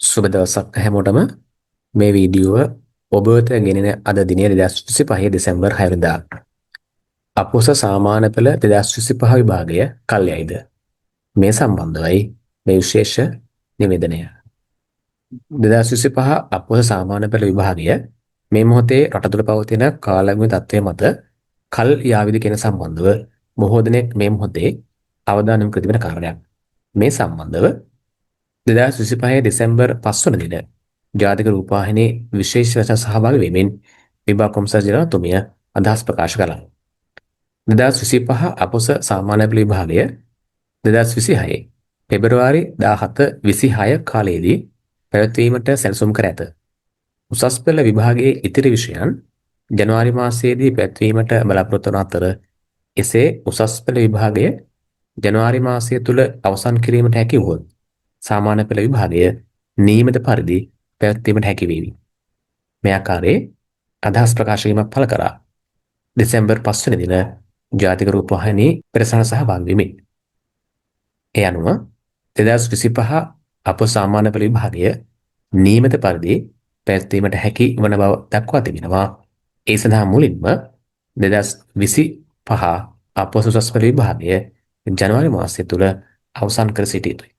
සුබ දවසක් හැමෝටම මේ වීඩියෝව ඔබ වෙත ගෙනෙන අද දිනය 2025 දෙසැම්බර් 6 වෙනිදා. අපොස සාමාන්‍ය පෙළ 2025 විභාගය කල්යයිද? මේ සම්බන්ධවයි මේ විශේෂ නිවේදනය. 2025 අපොස සාමාන්‍ය පෙළ විභාගය මේ මොහොතේ රට තුළ පවතින කාලගුණ තත්ත්වය මත කල් යාවිද කියන සම්බන්ධව බොහෝ දෙනෙක් මේ මොහොතේ අවධානය යොමු කර තිබෙන කාරණයක්. මේ සම්බන්ධව 2025 දෙසැම්බර් 5 වන දින ජාතික රූපවාහිනී විශේෂ රචන සහභාගී වෙමින් විභාග කොමසාර් ජනතුමිය අදහස් ප්‍රකාශ කළා. 2025 අපොස සාමාන්‍ය පෙළ විභාගය 2026 පෙබරවාරි 17 26 කාලයේදී පැවැත්වීමට සැලසුම් කර ඇත. උසස් පෙළ විභාගයේ ඉතිරි විෂයන් ජනවාරි මාසයේදී පැවැත්වීමට බලාපොරොත්තු වන අතර එසේ උසස් පෙළ විභාගය ජනවාරි මාසය තුල අවසන් කිරීමට හැකි වුවොත් සාමාන්‍ය පෙළ විභාගය නියමිත පරිදි පැවැත්වීමට හැකි වේවි. මේ ආකාරයේ අදහස් ප්‍රකාශ කිරීමක් පළ කරා දෙසැම්බර් 5 වෙනි දින ජාතික රූපවාහිනී පෙරසන සහභාගී වෙමින්. ඒ අනුව 2025 අප සාමාන්‍ය පෙළ විභාගය නියමිත පරිදි පැවැත්වීමට හැකි වන බව දක්වා තිබෙනවා. ඒ සඳහා මුලින්ම 2025 අප උසස් පෙළ විභාගය ජනවාරි මාසය තුල අවසන් කර සිටිය යුතුයි.